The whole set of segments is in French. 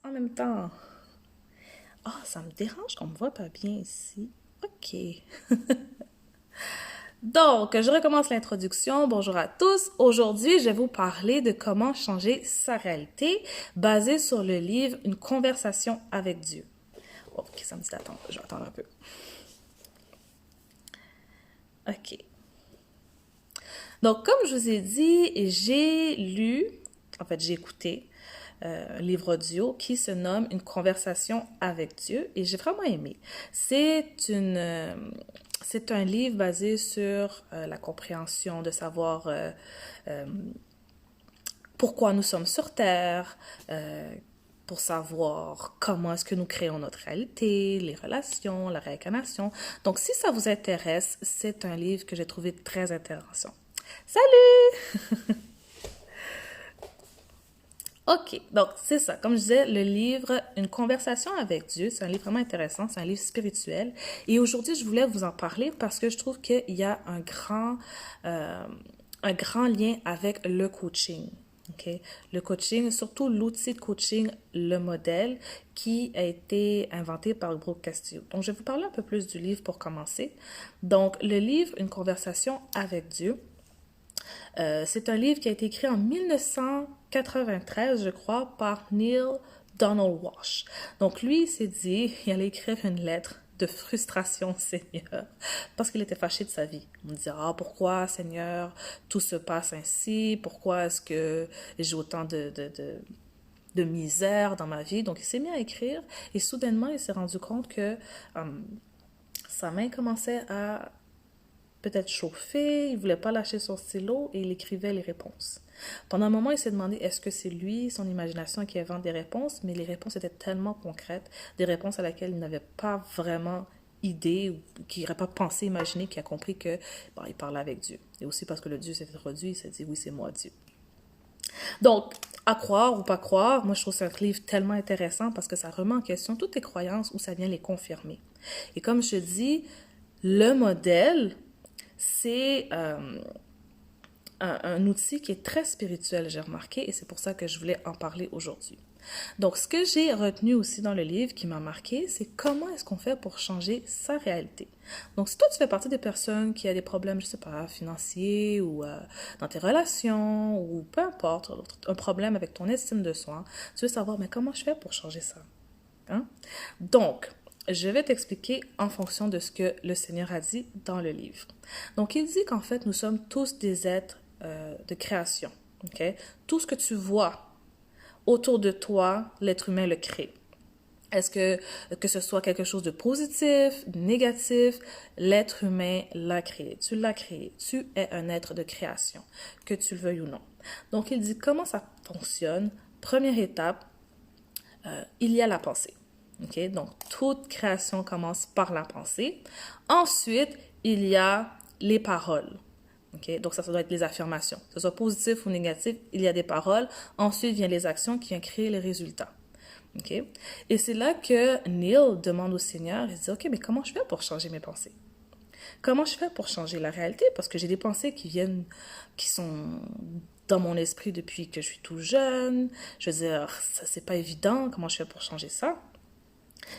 en même temps. Ah, ça me dérange qu'on me voit pas bien ici. OK. Donc, je recommence l'introduction. Bonjour à tous. Aujourd'hui, je vais vous parler de comment changer sa réalité basée sur le livre Une conversation avec Dieu. OK, ça me dit d'attendre. Je vais attendre un peu. OK. Donc, comme je vous ai dit, j'ai écouté un livre audio qui se nomme Une conversation avec Dieu et j'ai vraiment aimé. C'est un livre basé sur la compréhension de savoir pourquoi nous sommes sur Terre, pour savoir comment est-ce que nous créons notre réalité, les relations, la réincarnation. Donc, si ça vous intéresse, c'est un livre que j'ai trouvé très intéressant. Salut! OK, donc c'est ça. Comme je disais, le livre Une conversation avec Dieu, c'est un livre vraiment intéressant, c'est un livre spirituel. Et aujourd'hui, je voulais vous en parler parce que je trouve qu'il y a un grand lien avec le coaching. Okay? Le coaching, surtout l'outil de coaching, le modèle, qui a été inventé par Brooke Castillo. Donc, je vais vous parler un peu plus du livre pour commencer. Donc, le livre Une conversation avec Dieu, c'est un livre qui a été écrit en 1993, je crois, par Neil Donald Walsh. Donc lui, il s'est dit, il allait écrire une lettre de frustration au Seigneur parce qu'il était fâché de sa vie. On me dit, ah, pourquoi, Seigneur, tout se passe ainsi? Pourquoi est-ce que j'ai autant de misère dans ma vie? Donc il s'est mis à écrire et soudainement, il s'est rendu compte que sa main commençait à peut-être chauffé, il voulait pas lâcher son stylo et il écrivait les réponses. Pendant un moment, il s'est demandé est-ce que c'est lui, son imagination, qui invente des réponses, mais les réponses étaient tellement concrètes, des réponses à laquelle il n'avait pas vraiment idée ou qu'il n'aurait pas pensé, imaginé, qu'il a compris que il parlait avec Dieu. Et aussi parce que le Dieu s'est introduit, il s'est dit oui, c'est moi Dieu. Donc, à croire ou pas croire, moi je trouve ce livre tellement intéressant parce que ça remet en question toutes tes croyances ou ça vient les confirmer. Et comme je dis, le modèle, c'est un outil qui est très spirituel, j'ai remarqué, et c'est pour ça que je voulais en parler aujourd'hui. Donc, ce que j'ai retenu aussi dans le livre qui m'a marqué, c'est comment est-ce qu'on fait pour changer sa réalité. Donc, si toi, tu fais partie des personnes qui ont des problèmes, je sais pas, financiers ou dans tes relations ou peu importe, un problème avec ton estime de soi, tu veux savoir, mais comment je fais pour changer ça? Hein? Donc, je vais t'expliquer en fonction de ce que le Seigneur a dit dans le livre. Donc, il dit qu'en fait, nous sommes tous des êtres de création. Okay? Tout ce que tu vois autour de toi, l'être humain le crée. Est-ce que ce soit quelque chose de positif, négatif, l'être humain l'a créé. Tu l'as créé. Tu es un être de création, que tu le veuilles ou non. Donc, il dit comment ça fonctionne. Première étape, il y a la pensée. Okay? Donc, toute création commence par la pensée. Ensuite, il y a les paroles. Okay? Donc, ça doit être les affirmations. Que ce soit positif ou négatif, il y a des paroles. Ensuite, viennent les actions qui vont créer les résultats. Okay? Et c'est là que Neil demande au Seigneur, il dit, OK, mais comment je fais pour changer mes pensées? Comment je fais pour changer la réalité? Parce que j'ai des pensées qui sont dans mon esprit depuis que je suis tout jeune. Je veux dire, ça, c'est pas évident. Comment je fais pour changer ça?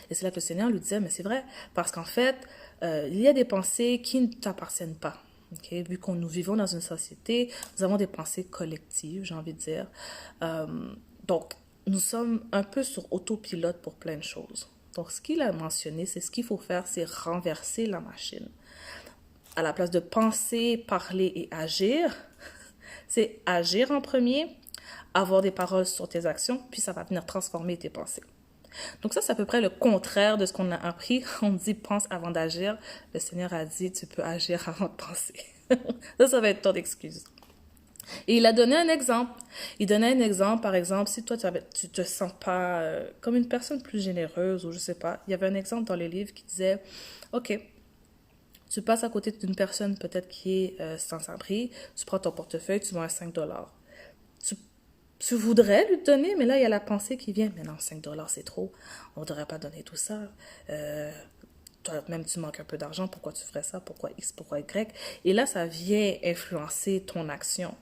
Et c'est là que le Seigneur lui disait, mais c'est vrai, parce qu'en fait, il y a des pensées qui ne t'appartiennent pas. Okay? Vu qu'on nous vivons dans une société, nous avons des pensées collectives, j'ai envie de dire. Donc, nous sommes un peu sur autopilote pour plein de choses. Donc, ce qu'il a mentionné, c'est ce qu'il faut faire, c'est renverser la machine. À la place de penser, parler et agir, c'est agir en premier, avoir des paroles sur tes actions, puis ça va venir transformer tes pensées. Donc ça, c'est à peu près le contraire de ce qu'on a appris. On dit pense avant d'agir. Le Seigneur a dit tu peux agir avant de penser. Ça va être ton excuse. Et il a donné un exemple. Il donnait un exemple, par exemple, si toi tu te sens pas comme une personne plus généreuse ou je sais pas. Il y avait un exemple dans le livre qui disait, OK, tu passes à côté d'une personne peut-être qui est sans abri, tu prends ton portefeuille, tu vois un 5$. Tu voudrais lui donner, mais là, il y a la pensée qui vient. Mais non, 5$, c'est trop. On ne devrait pas donner tout ça. Toi-même, tu manques un peu d'argent. Pourquoi tu ferais ça? Pourquoi X? Pourquoi Y? Et là, ça vient influencer ton action.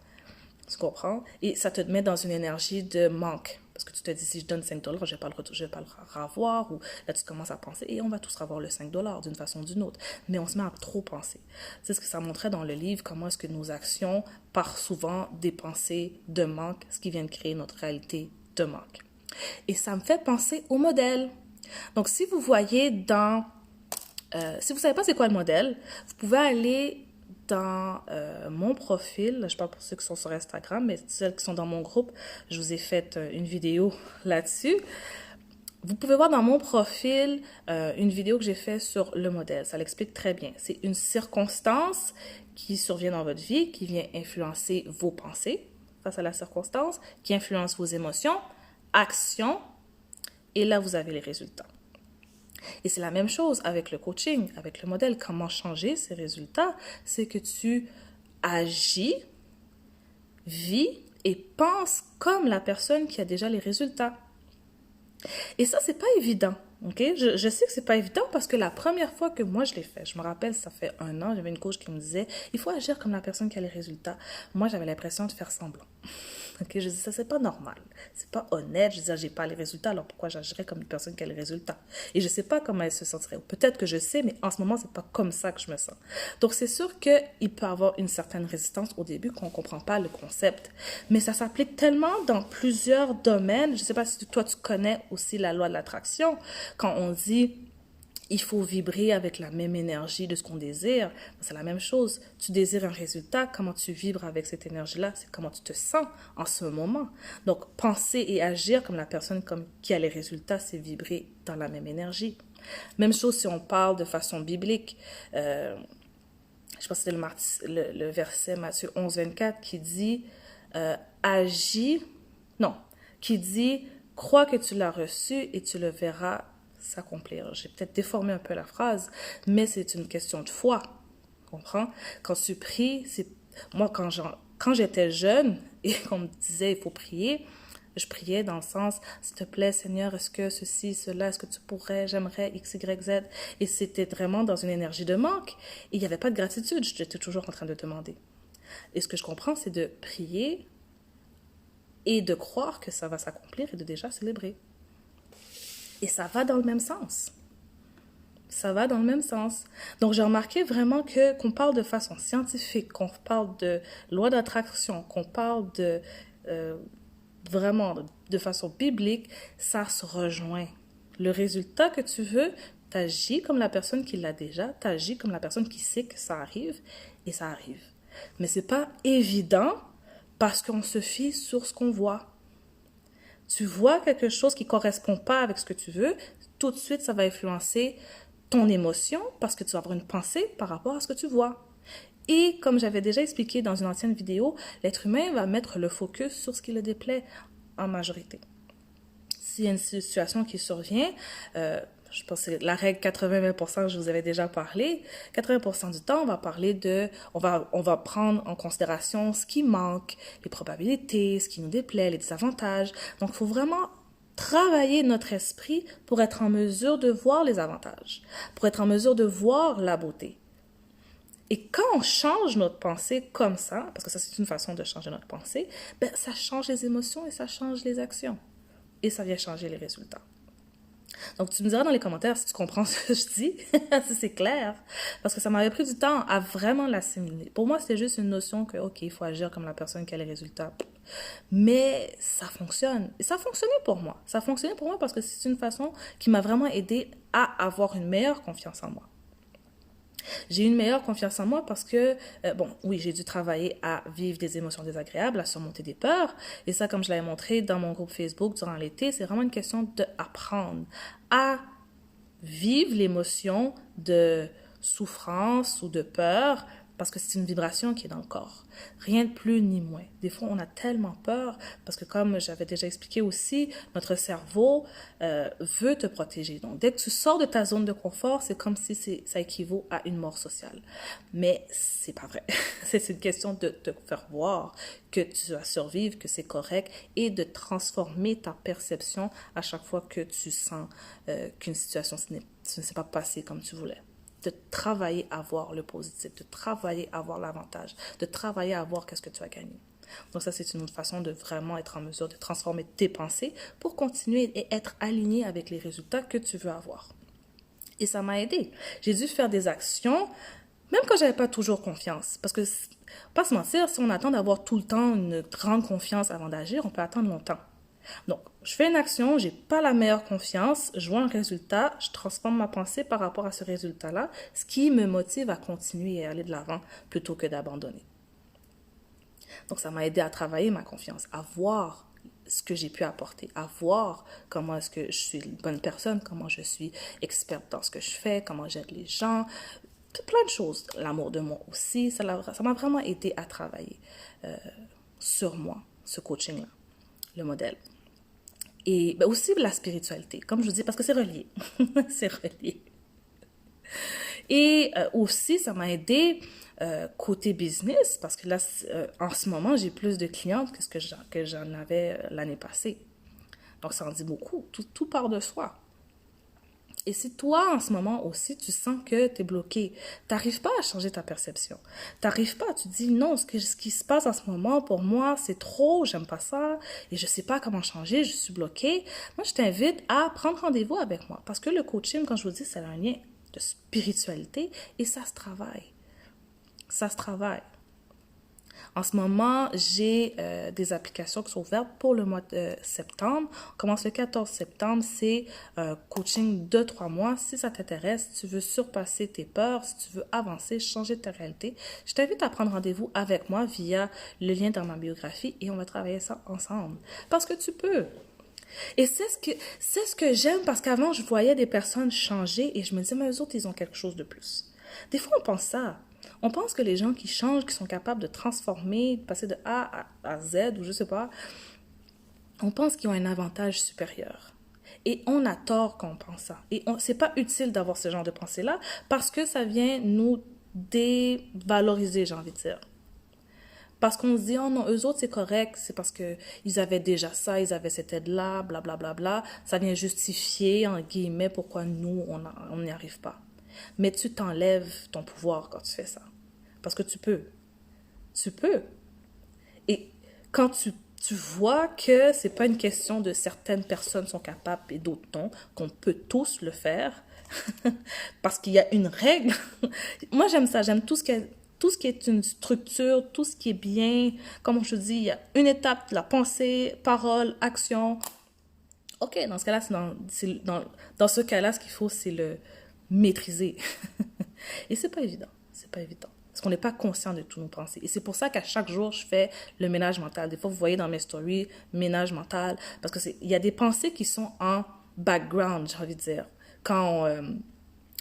Tu comprends? Et ça te met dans une énergie de manque. Parce que tu te dis, si je donne 5 dollars, je vais pas le revoir. Ou là, tu commences à penser, et on va tous revoir le 5 dollars d'une façon ou d'une autre. Mais on se met à trop penser. C'est ce que ça montrait dans le livre, comment est-ce que nos actions partent souvent des pensées de manque, ce qui vient de créer notre réalité de manque. Et ça me fait penser au modèle. Donc, si vous voyez si vous ne savez pas c'est quoi le modèle, vous pouvez aller dans mon profil, je parle pour ceux qui sont sur Instagram, mais celles qui sont dans mon groupe, je vous ai fait une vidéo là-dessus. Vous pouvez voir dans mon profil une vidéo que j'ai faite sur le modèle. Ça l'explique très bien. C'est une circonstance qui survient dans votre vie, qui vient influencer vos pensées face à la circonstance, qui influence vos émotions, actions, et là, vous avez les résultats. Et c'est la même chose avec le coaching, avec le modèle. Comment changer ces résultats? C'est que tu agis, vis et penses comme la personne qui a déjà les résultats. Et ça, c'est pas évident. Okay? Je sais que c'est pas évident parce que la première fois que moi je l'ai fait, je me rappelle, ça fait 1 an, j'avais une coach qui me disait, il faut agir comme la personne qui a les résultats. Moi, j'avais l'impression de faire semblant. Okay? Je dis, ça, c'est pas normal. C'est pas honnête. Je dis, j'ai pas les résultats, alors pourquoi j'agirais comme une personne qui a les résultats? Et je sais pas comment elle se sentirait. Peut-être que je sais, mais en ce moment, c'est pas comme ça que je me sens. Donc, c'est sûr qu'il peut y avoir une certaine résistance au début qu'on comprend pas le concept. Mais ça s'applique tellement dans plusieurs domaines. Je sais pas si toi, tu connais aussi la loi de l'attraction. Quand on dit il faut vibrer avec la même énergie de ce qu'on désire, c'est la même chose. Tu désires un résultat, comment tu vibres avec cette énergie-là, c'est comment tu te sens en ce moment. Donc, penser et agir comme la personne qui a les résultats, c'est vibrer dans la même énergie. Même chose si on parle de façon biblique. Je pense que c'est le verset Matthieu 11, 24 qui dit qui dit crois que tu l'as reçu et tu le verras s'accomplir. J'ai peut-être déformé un peu la phrase, mais c'est une question de foi. Tu comprends? Quand tu pries, moi, quand j'étais jeune et qu'on me disait il faut prier, je priais dans le sens, s'il te plaît, Seigneur, est-ce que ceci, cela, est-ce que tu pourrais, j'aimerais, X, Y, Z. Et c'était vraiment dans une énergie de manque. Et il n'y avait pas de gratitude. J'étais toujours en train de demander. Et ce que je comprends, c'est de prier et de croire que ça va s'accomplir et de déjà célébrer. Et ça va dans le même sens. Ça va dans le même sens. Donc, j'ai remarqué vraiment qu'on parle de façon scientifique, qu'on parle de loi d'attraction, qu'on parle vraiment de façon biblique, ça se rejoint. Le résultat que tu veux, t'agis comme la personne qui l'a déjà, t'agis comme la personne qui sait que ça arrive, et ça arrive. Mais c'est pas évident parce qu'on se fie sur ce qu'on voit. Tu vois quelque chose qui ne correspond pas avec ce que tu veux, tout de suite, ça va influencer ton émotion parce que tu vas avoir une pensée par rapport à ce que tu vois. Et comme j'avais déjà expliqué dans une ancienne vidéo, l'être humain va mettre le focus sur ce qui le déplaît en majorité. S'il y a une situation qui survient, je pense que c'est la règle 80-20%, je vous avais déjà parlé. 80% du temps, on va prendre en considération ce qui manque, les probabilités, ce qui nous déplaît, les désavantages. Donc, il faut vraiment travailler notre esprit pour être en mesure de voir les avantages, pour être en mesure de voir la beauté. Et quand on change notre pensée comme ça, parce que ça, c'est une façon de changer notre pensée, ça change les émotions et ça change les actions. Et ça vient changer les résultats. Donc, tu me diras dans les commentaires si tu comprends ce que je dis, si c'est clair. Parce que ça m'avait pris du temps à vraiment l'assimiler. Pour moi, c'était juste une notion que, OK, il faut agir comme la personne qui a les résultats. Mais ça fonctionne. Et ça a fonctionné pour moi. Ça a fonctionné pour moi parce que c'est une façon qui m'a vraiment aidé à avoir une meilleure confiance en moi. J'ai une meilleure confiance en moi parce que, oui, j'ai dû travailler à vivre des émotions désagréables, à surmonter des peurs. Et ça, comme je l'avais montré dans mon groupe Facebook durant l'été, c'est vraiment une question d'apprendre à vivre l'émotion de souffrance ou de peur parce que c'est une vibration qui est dans le corps. Rien de plus ni moins. Des fois, on a tellement peur parce que comme j'avais déjà expliqué aussi, notre cerveau veut te protéger. Donc, dès que tu sors de ta zone de confort, c'est comme si ça équivaut à une mort sociale. Mais c'est pas vrai. C'est une question de te faire voir que tu vas survivre, que c'est correct et de transformer ta perception à chaque fois que tu sens qu'une situation ne s'est pas passée comme tu voulais. De travailler à voir le positif, de travailler à voir l'avantage, de travailler à voir qu'est-ce que tu as gagné. Donc ça, c'est une autre façon de vraiment être en mesure de transformer tes pensées pour continuer et être aligné avec les résultats que tu veux avoir. Et ça m'a aidé. J'ai dû faire des actions, même quand j'avais pas toujours confiance. Parce que, pas se mentir, si on attend d'avoir tout le temps une grande confiance avant d'agir, on peut attendre longtemps. Donc, je fais une action, j'ai pas la meilleure confiance, je vois un résultat, je transforme ma pensée par rapport à ce résultat-là, ce qui me motive à continuer et à aller de l'avant plutôt que d'abandonner. Donc, ça m'a aidé à travailler ma confiance, à voir ce que j'ai pu apporter, à voir comment est-ce que je suis une bonne personne, comment je suis experte dans ce que je fais, comment j'aide les gens, plein de choses. L'amour de moi aussi, ça m'a vraiment aidé à travailler sur moi, ce coaching-là, le modèle. Et ben aussi la spiritualité, comme je vous dis, parce que c'est relié. C'est relié. Et aussi, ça m'a aidé côté business, parce que là, en ce moment, j'ai plus de clientes que ce que j'en avais l'année passée. Donc, ça en dit beaucoup. Tout part de soi. Et si toi, en ce moment aussi, tu sens que tu es bloqué, tu n'arrives pas à changer ta perception, tu n'arrives pas, tu te dis non, ce qui se passe en ce moment, pour moi, c'est trop, j'aime pas ça, et je sais pas comment changer, je suis bloquée, moi, je t'invite à prendre rendez-vous avec moi. Parce que le coaching, quand je vous dis, c'est un lien de spiritualité et ça se travaille. Ça se travaille. En ce moment, j'ai des applications qui sont ouvertes pour le mois de septembre. On commence le 14 septembre. C'est un coaching de 3 mois. Si ça t'intéresse, si tu veux surpasser tes peurs, si tu veux avancer, changer ta réalité, je t'invite à prendre rendez-vous avec moi via le lien dans ma biographie et on va travailler ça ensemble. Parce que tu peux. Et c'est ce que j'aime parce qu'avant, je voyais des personnes changer et je me disais, mais eux autres, ils ont quelque chose de plus. Des fois, on pense ça. On pense que les gens qui changent, qui sont capables de transformer, de passer de A à Z ou je sais pas, on pense qu'ils ont un avantage supérieur. Et on a tort quand on pense ça. Et c'est pas utile d'avoir ce genre de pensée-là parce que ça vient nous dévaloriser, j'ai envie de dire. Parce qu'on se dit, oh non, eux autres, c'est correct, c'est parce qu'ils avaient déjà ça, ils avaient cette aide-là, blablabla. Bla, bla, bla. Ça vient justifier, en guillemets, pourquoi nous, on n'y arrive pas. Mais tu t'enlèves ton pouvoir quand tu fais ça. Parce que tu peux. Tu peux. Et quand tu vois que c'est pas une question de certaines personnes sont capables et d'autres non, qu'on peut tous le faire, parce qu'il y a une règle. Moi, j'aime ça. J'aime tout ce qui est une structure, tout ce qui est bien. Comme je dis, il y a une étape, la pensée, parole, action. OK, dans ce cas-là, dans ce cas-là, ce qu'il faut, c'est le maîtriser. Et c'est pas évident. C'est pas évident. Parce qu'on n'est pas conscient de toutes nos pensées. Et c'est pour ça qu'à chaque jour, je fais le ménage mental. Des fois, vous voyez dans mes stories, ménage mental. Parce que il y a des pensées qui sont en background, j'ai envie de dire.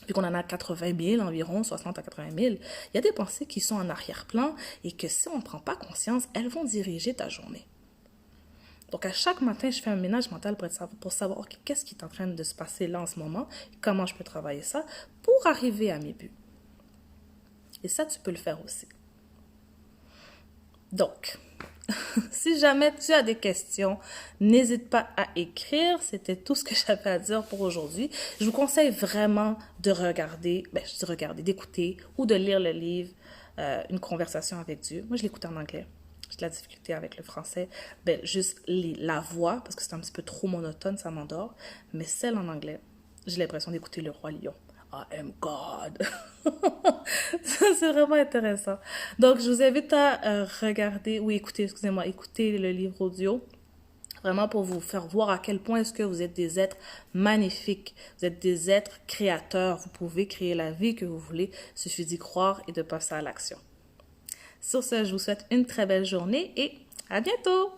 Vu qu'on en a 80 000 environ, 60 à 80 000, il y a des pensées qui sont en arrière-plan et que si on ne prend pas conscience, elles vont diriger ta journée. Donc, à chaque matin, je fais un ménage mental pour savoir okay, qu'est-ce qui est en train de se passer là en ce moment, comment je peux travailler ça pour arriver à mes buts. Et ça, tu peux le faire aussi. Donc, si jamais tu as des questions, n'hésite pas à écrire. C'était tout ce que j'avais à dire pour aujourd'hui. Je vous conseille vraiment de d'écouter ou de lire le livre Une conversation avec Dieu. Moi, je l'écoute en anglais. J'ai de la difficulté avec le français. Juste la voix, parce que c'est un petit peu trop monotone, ça m'endort. Mais celle en anglais, j'ai l'impression d'écouter le roi lion. I am God. C'est vraiment intéressant. Donc, je vous invite à écouter le livre audio. Vraiment pour vous faire voir à quel point est-ce que vous êtes des êtres magnifiques. Vous êtes des êtres créateurs. Vous pouvez créer la vie que vous voulez. Il suffit d'y croire et de passer à l'action. Sur ce, je vous souhaite une très belle journée et à bientôt!